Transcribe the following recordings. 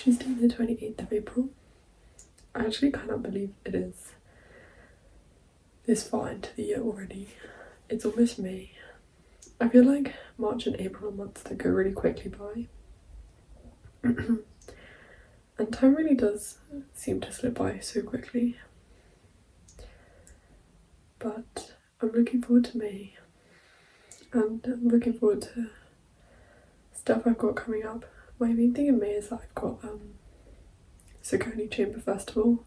Tuesday the 28th of April. I actually cannot believe it is this far into the year already. It's almost May. I feel like March and April are months that go really quickly by. And time really does seem to slip by so quickly. But I'm looking forward to May. And I'm looking forward to stuff I've got coming up. My main thing in May is that I've got Saucony Chamber Festival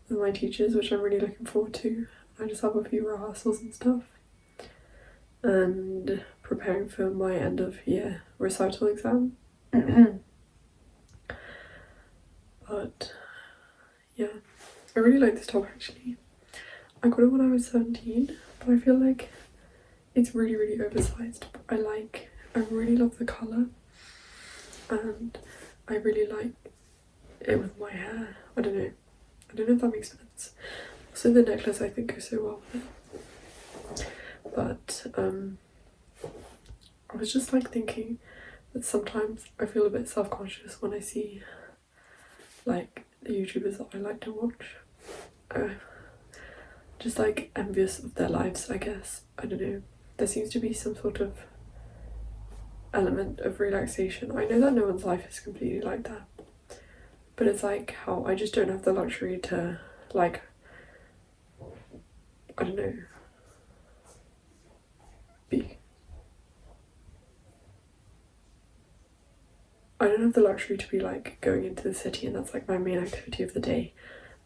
with my teachers, which I'm really looking forward to. I just have a few rehearsals and stuff. And preparing for my end of year recital exam. But yeah, I really like this top actually. I got it when I was 17, but I feel like it's really, really oversized. I really love the colour, and I really like it with my hair. I don't know if that makes sense. Also the necklace I think goes so well with it. But I was just like thinking that sometimes I feel a bit self-conscious when I see like the YouTubers that I like to watch. Just like envious of their lives, I guess. I don't know. There seems to be some sort of element of relaxation. I know that no one's life is completely like that, but it's like how I just don't have the luxury to like, I don't know, I don't have the luxury to be like going into the city and that's like my main activity of the day,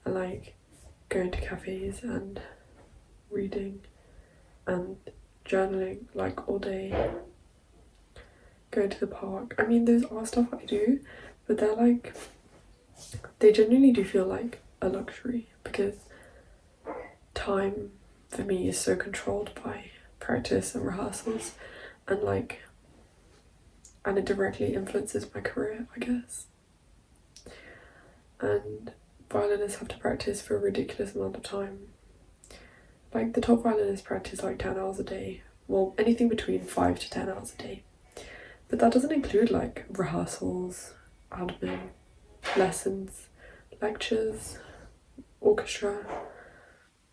and like going to cafes and reading and journaling like all day, going to the park. I mean, those are stuff I do, but they're like, they genuinely do feel like a luxury because time for me is so controlled by practice and rehearsals, and like, and it directly influences my career, I guess. And violinists have to practice for a ridiculous amount of time. Like the top violinists practice like 10 hours a day. Well, anything between 5 to 10 hours a day. But that doesn't include like rehearsals, admin, lessons, lectures, orchestra.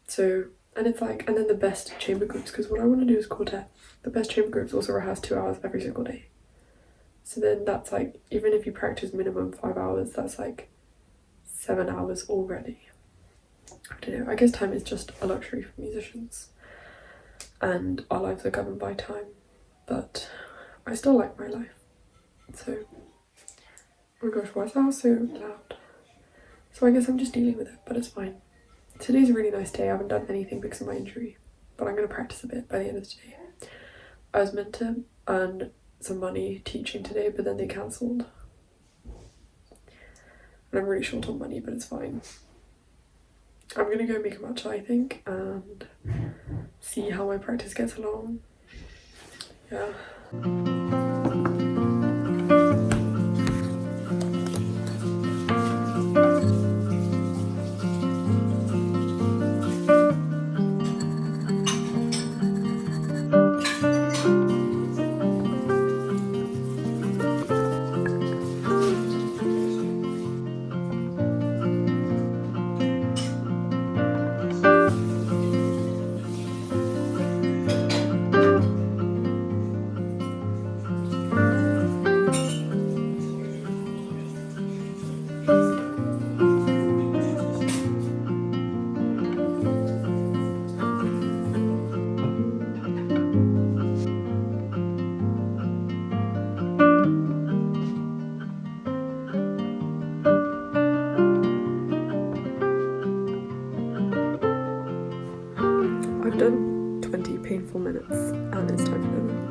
So, and it's like, and then the best chamber groups, because what I want to do is quartet. The best chamber groups also rehearse 2 hours every single day. So then that's like, even if you practice minimum 5 hours, that's like 7 hours already. I don't know, I guess time is just a luxury for musicians. And our lives are governed by time. But I still like my life. So, oh my gosh, why is the house so loud? So I guess I'm just dealing with it, but it's fine. Today's a really nice day. I haven't done anything because of my injury, but I'm going to practice a bit by the end of the day. I was meant to earn some money teaching today, but then they cancelled. And I'm really short on money, but it's fine. I'm going to go make a matcha, I think, and see how my practice gets along. Yeah. I've done 20 painful minutes and it's time for dinner.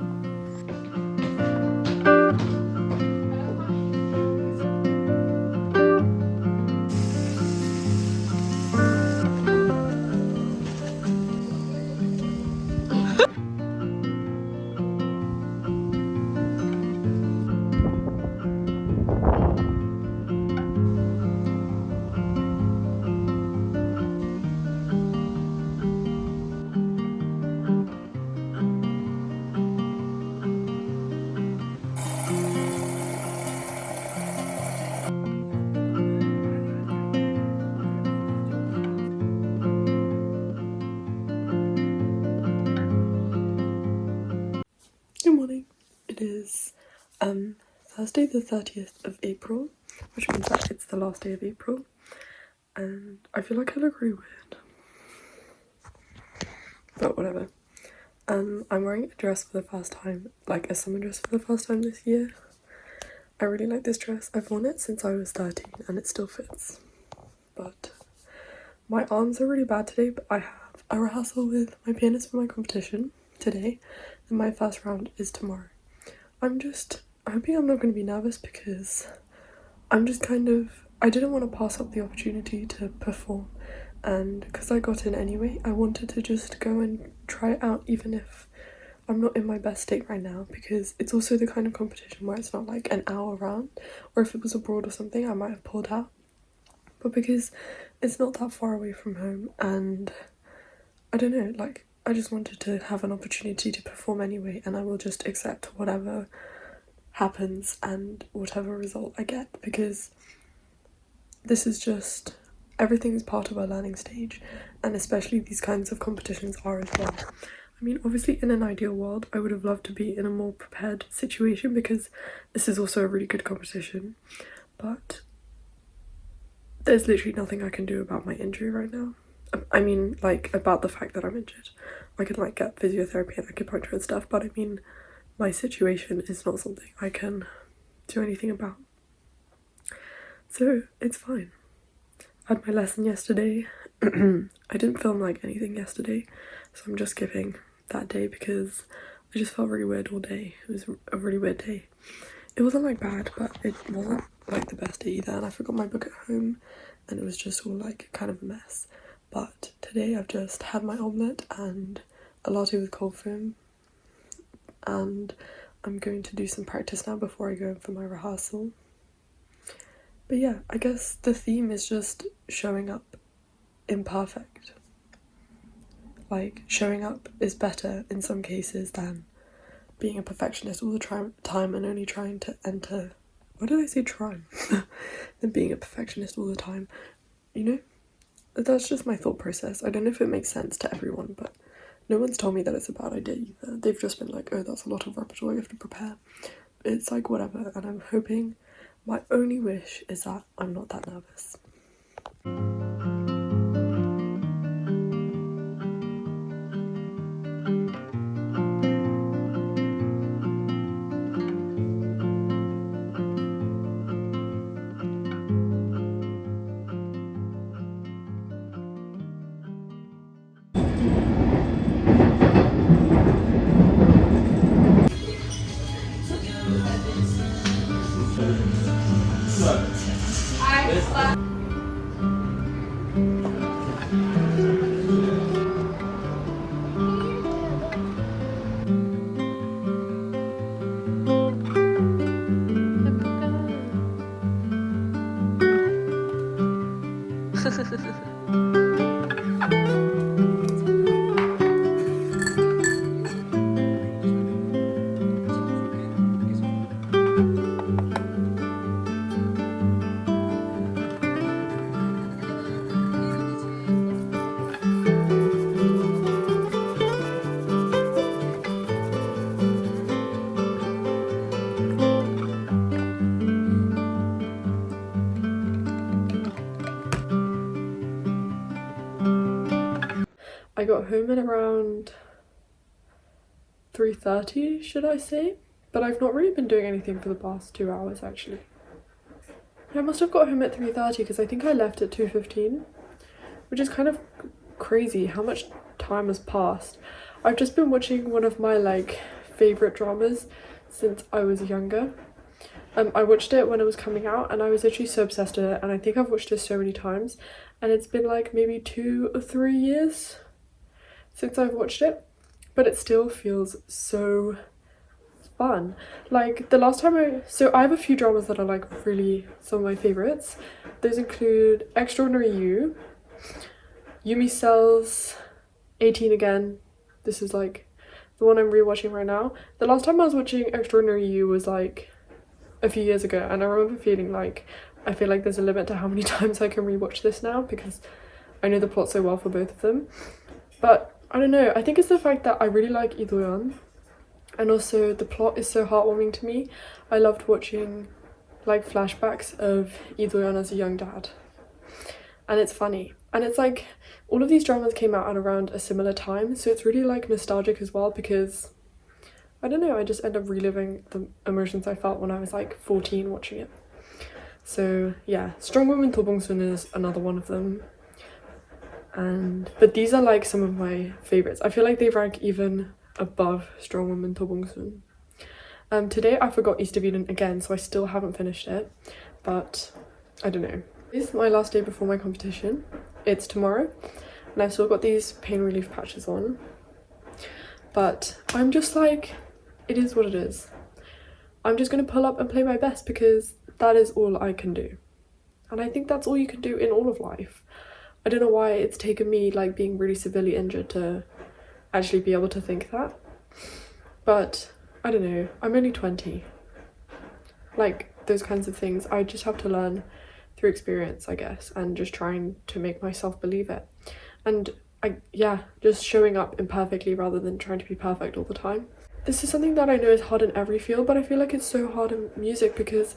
Thursday the 30th of April, which means that it's the last day of April, and I feel like I look really weird, but whatever. I'm wearing a dress for the first time, like a summer dress for the first time this year. I really like this dress. I've worn it since I was 13 and it still fits, but my arms are really bad today. But I have a rehearsal with my pianist for my competition today, and my first round is tomorrow. I'm just hoping I'm not going to be nervous, because I'm just kind of, I didn't want to pass up the opportunity to perform, and because I got in anyway, I wanted to just go and try it out, even if I'm not in my best state right now, because it's also the kind of competition where it's not like an hour round, or if it was abroad or something I might have pulled out, but because it's not that far away from home, and I don't know, like, I just wanted to have an opportunity to perform anyway, and I will just accept whatever happens and whatever result I get, because this is just, everything is part of our learning stage, and especially these kinds of competitions are as well. I mean, obviously in an ideal world I would have loved to be in a more prepared situation, because this is also a really good competition, but there's literally nothing I can do about my injury right now. I mean, like, about the fact that I'm injured. I can like get physiotherapy and acupuncture and stuff, but I mean, my situation is not something I can do anything about. So it's fine. I had my lesson yesterday. I didn't film like anything yesterday, so I'm just skipping that day because I just felt really weird all day. It was a really weird day. It wasn't like bad, but it wasn't like the best day either, and I forgot my book at home and it was just all like kind of a mess. But today I've just had my omelette and a latte with cold foam, and I'm going to do some practice now before I go in for my rehearsal. But yeah, I guess the theme is just showing up imperfect. Like, showing up is better in some cases than being a perfectionist all the time and only trying to enter, why did I say try? Than being a perfectionist all the time, you know? That's just my thought process. I don't know if it makes sense to everyone, but no one's told me that it's a bad idea either. They've just been like, oh, that's a lot of repertoire you have to prepare. It's like, whatever, and I'm hoping, my only wish is that I'm not that nervous. I got home at around 3:30, should I say? But I've not really been doing anything for the past 2 hours, actually. Yeah, I must have got home at 3:30 because I think I left at 2:15, which is kind of crazy how much time has passed. I've just been watching one of my like favorite dramas since I was younger. I watched it when it was coming out and I was actually so obsessed with it, and I think I've watched it so many times, and it's been like maybe 2 or 3 years since I've watched it, but it still feels so fun. Like, the last time so I have a few dramas that are like really some of my favorites. Those include Extraordinary You, Yumi Cells, 18 Again. This is like the one I'm rewatching right now. The last time I was watching Extraordinary You was like a few years ago, and I remember feeling like, I feel like there's a limit to how many times I can rewatch this now because I know the plot so well for both of them. But I don't know, I think it's the fact that I really like Lee Do-yeon, and also the plot is so heartwarming to me. I loved watching like flashbacks of Lee Do-yeon as a young dad, and it's funny, and it's like all of these dramas came out at around a similar time, so it's really like nostalgic as well, because I don't know, I just end up reliving the emotions I felt when I was like 14 watching it. So yeah, Strong Woman Do Bong-soon is another one of them. But these are like some of my favorites. I feel like they rank even above Strong Woman Do Bong-soon. Today I forgot East of Eden again, so I still haven't finished it, but I don't know. This is my last day before my competition. It's tomorrow, and I've still got these pain relief patches on. But I'm just like, it is what it is. I'm just gonna pull up and play my best, because that is all I can do. And I think that's all you can do in all of life. I don't know why it's taken me like being really severely injured to actually be able to think that. But I don't know, I'm only 20. Like, those kinds of things I just have to learn through experience, I guess, and just trying to make myself believe it. And just showing up imperfectly rather than trying to be perfect all the time. This is something that I know is hard in every field, but I feel like it's so hard in music because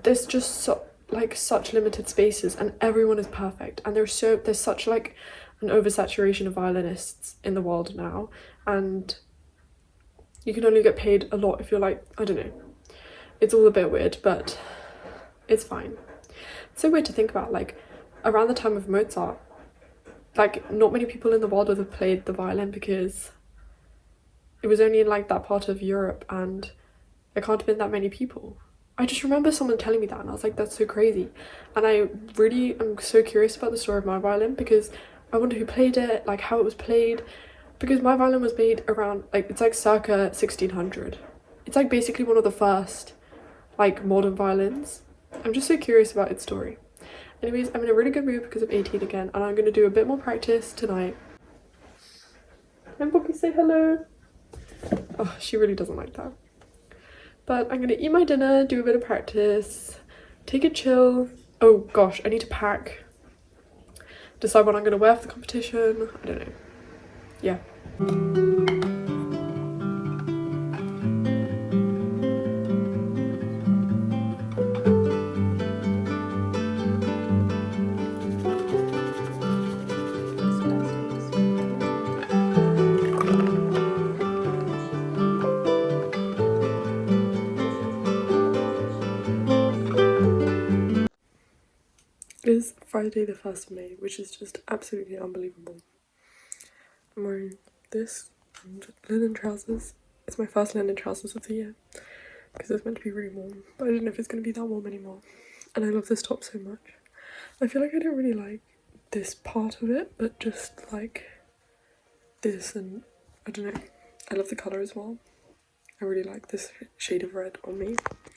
there's just such limited spaces, and everyone is perfect, and there's such like an oversaturation of violinists in the world now, and you can only get paid a lot if you're like, I don't know, it's all a bit weird, but it's fine. It's so weird to think about, like around the time of Mozart, like not many people in the world would have played the violin because it was only in like that part of Europe, and there can't have been that many people. I just remember someone telling me that, and I was like, that's so crazy. And I really am so curious about the story of my violin, because I wonder who played it, like how it was played, because my violin was made around like, it's like circa 1600. It's like basically one of the first like modern violins. I'm just so curious about its story. Anyways, I'm in a really good mood because of 18 again, and I'm going to do a bit more practice tonight. And Bookie, say hello. Oh, she really doesn't like that. But I'm going to eat my dinner, do a bit of practice, take a chill. Oh gosh, I need to pack. Decide what I'm going to wear for the competition. I don't know. Yeah. It is Friday the 1st of May, which is just absolutely unbelievable. I'm wearing this and linen trousers. It's my first linen trousers of the year because it's meant to be really warm, but I don't know if it's going to be that warm anymore. And I love this top so much. I feel like I don't really like this part of it, but just like this, and I don't know. I love the colour as well. I really like this shade of red on me,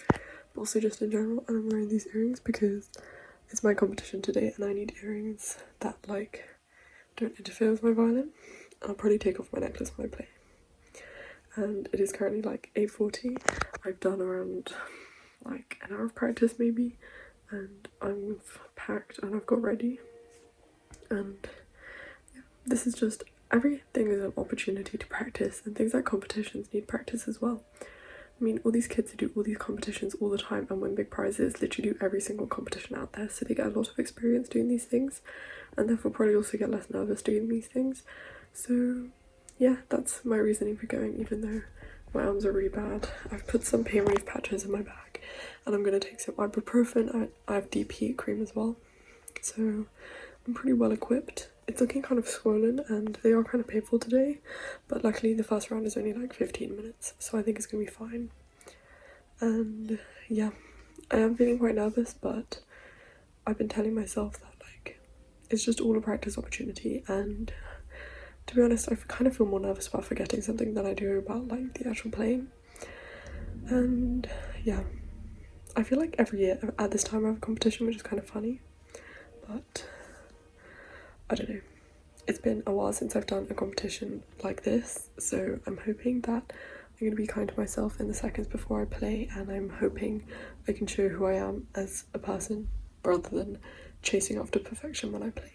but also just in general. And I'm wearing these earrings because it's my competition today, and I need earrings that like don't interfere with my violin. I'll probably take off my necklace when I play. And it is currently like 8:40. I've done around like an hour of practice maybe, and I've packed and I've got ready. And yeah, this is just, everything is an opportunity to practice, and things like competitions need practice as well. I mean, all these kids who do all these competitions all the time and win big prizes literally do every single competition out there, so they get a lot of experience doing these things, and therefore probably also get less nervous doing these things. So yeah, that's my reasoning for going, even though my arms are really bad. I've put some pain relief patches in my bag, and I'm going to take some ibuprofen. I have deep heat cream as well, so I'm pretty well equipped. It's looking kind of swollen and they are kind of painful today, but luckily the first round is only like 15 minutes, so I think it's gonna be fine. And yeah, I am feeling quite nervous, but I've been telling myself that like it's just all a practice opportunity, and to be honest, I kind of feel more nervous about forgetting something than I do about like the actual playing. And yeah, I feel like every year at this time I have a competition, which is kind of funny, but I don't know. It's been a while since I've done a competition like this, so I'm hoping that I'm going to be kind to myself in the seconds before I play, and I'm hoping I can show who I am as a person rather than chasing after perfection when I play.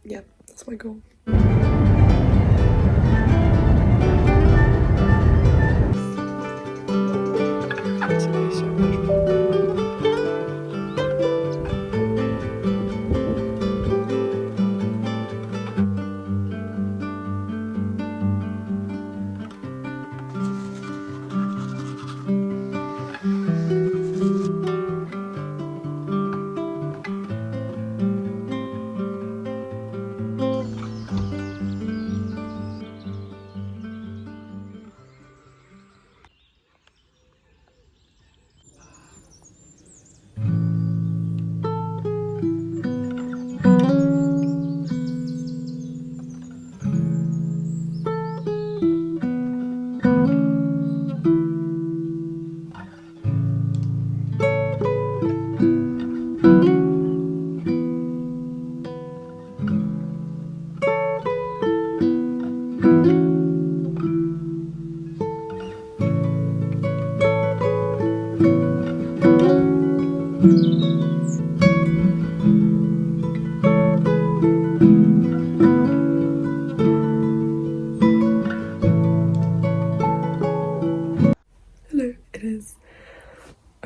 Yeah, that's my goal.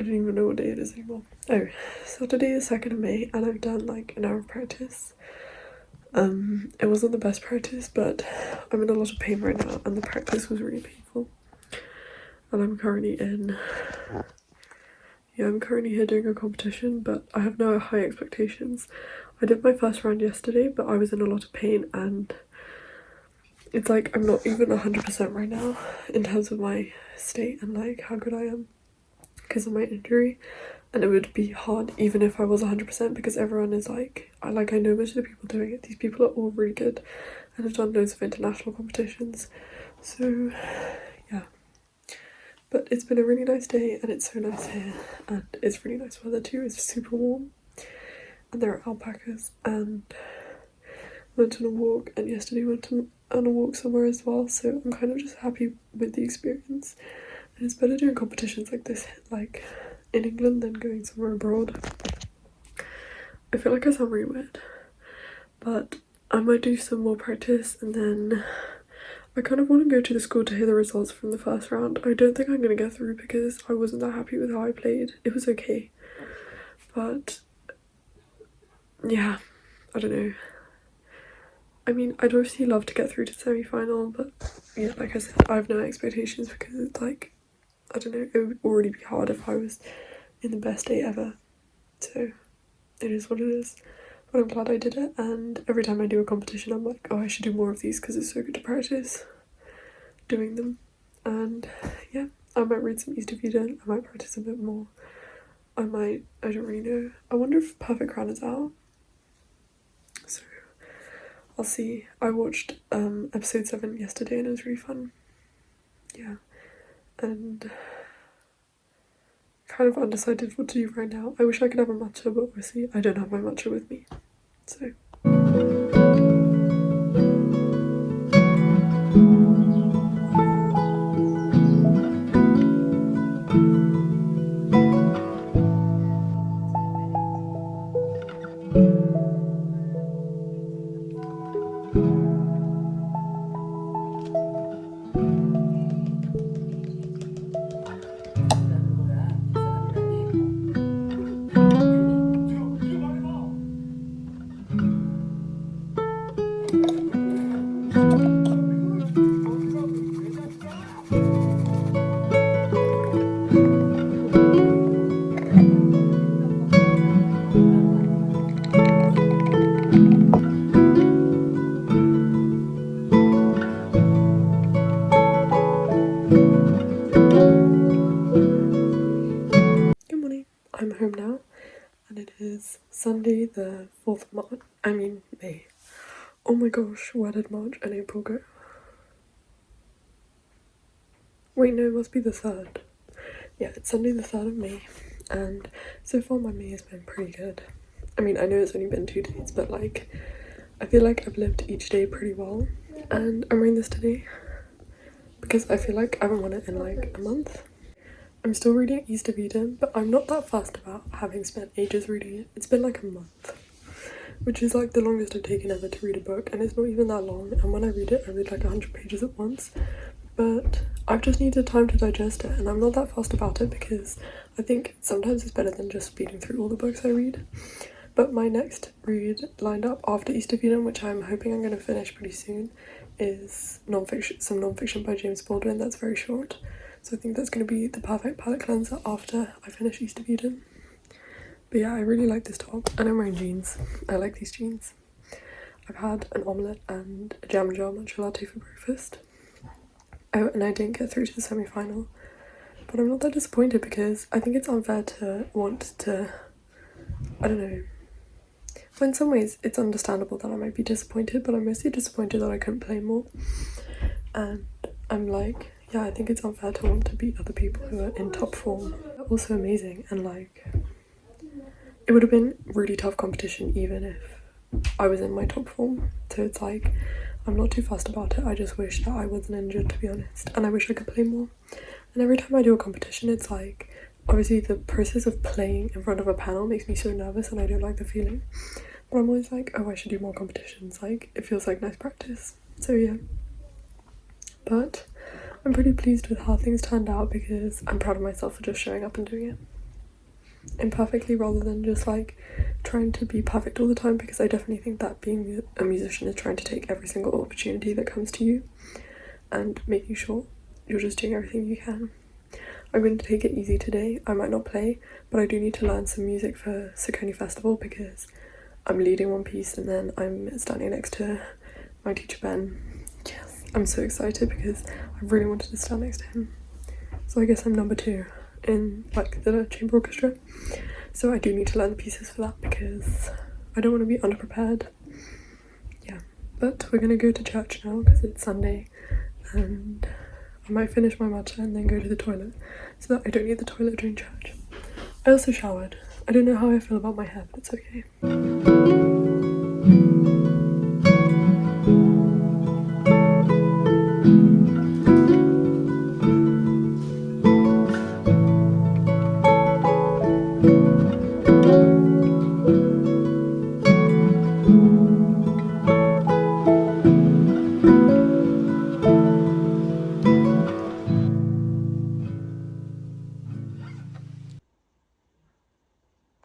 I don't even know what day it is anymore. Oh, Saturday the 2nd of May, and I've done like an hour of practice. It wasn't the best practice, but I'm in a lot of pain right now, and the practice was really painful. And I'm currently here doing a competition, but I have no high expectations. I did my first round yesterday, but I was in a lot of pain, and it's like I'm not even 100% right now in terms of my state and like how good I am because of my injury. And it would be hard even if I was 100% because everyone is like, I know most of the people doing it. These people are all really good and have done loads of international competitions. So yeah, but it's been a really nice day, and it's so nice here, and it's really nice weather too. It's super warm, and there are alpacas, and went on a walk, and yesterday went on a walk somewhere as well. So I'm kind of just happy with the experience, and it's better doing competitions like this like in England than going somewhere abroad. I feel like I sound really weird, but I might do some more practice, and then I kind of want to go to the school to hear the results from the first round. I don't think I'm going to get through because I wasn't that happy with how I played. It was okay, but yeah, I don't know. I mean, I'd obviously love to get through to semi-final, but yeah, like I said, I have no expectations because it's like, I don't know, it would already be hard if I was in the best day ever. So it is what it is. But I'm glad I did it, and every time I do a competition I'm like, oh, I should do more of these because it's so good to practice doing them. And yeah, I might read some East of Eden, I might practice a bit more. I don't really know. I wonder if Perfect Crown is out. So I'll see. I watched episode 7 yesterday and it was really fun. Yeah. And kind of undecided what to do right now. I wish I could have a matcha, but obviously I don't have my matcha with me. So good morning. I'm home now, and it is Sunday the 4th of March. May. Oh my gosh, where did March and April go? Wait, no, it must be the 3rd. Yeah, it's Sunday the 3rd of May, and so far my May has been pretty good. I mean, I know it's only been 2 days, but like, I feel like I've lived each day pretty well, and I'm reading this today because I feel like I haven't read it in like a month. I'm still reading East of Eden, but I'm not that fussed about having spent ages reading it. It's been like a month, which is like the longest I've taken ever to read a book, and it's not even that long, and when I read it, I read like 100 pages at once, but I've just needed time to digest it, and I'm not that fussed about it because I think sometimes it's better than just speeding through all the books I read. But my next read lined up after East of Eden, which I'm hoping I'm going to finish pretty soon, is some non-fiction by James Baldwin that's very short. So I think that's going to be the perfect palette cleanser after I finish East of Eden. But yeah, I really like this top, and I'm wearing jeans. I like these jeans. I've had an omelette and a jam and jar matcha latte for breakfast. Oh, and I didn't get through to the semi-final. But I'm not that disappointed because I think it's unfair to want to, I don't know. Well, in some ways it's understandable that I might be disappointed, but I'm mostly disappointed that I couldn't play more. And I'm like, yeah, I think it's unfair to want to beat other people who are in top form. They're also amazing, and like, it would have been really tough competition even if I was in my top form. So it's like, I'm not too fussed about it. I just wish that I wasn't injured, to be honest, and I wish I could play more. And every time I do a competition, it's like, obviously the process of playing in front of a panel makes me so nervous and I don't like the feeling. But I'm always like, oh, I should do more competitions. Like, it feels like nice practice. So yeah. But I'm pretty pleased with how things turned out because I'm proud of myself for just showing up and doing it. imperfectly rather than just like trying to be perfect all the time, because I definitely think that being a musician is trying to take every single opportunity that comes to you and making sure you're just doing everything you can. I'm going to take it easy today. I might not play, but I do need to learn some music for Saucony Festival because I'm leading one piece and then I'm standing next to my teacher Ben. Yes, I'm so excited because I really wanted to stand next to him. So I guess I'm number 2 in like the chamber orchestra. So I do need to learn the pieces for that because I don't want to be underprepared. Yeah, but we're gonna go to church now because it's Sunday and I might finish my matcha and then go to the toilet so that I don't need the toilet during church. I also showered. I don't know how I feel about my hair, but it's okay.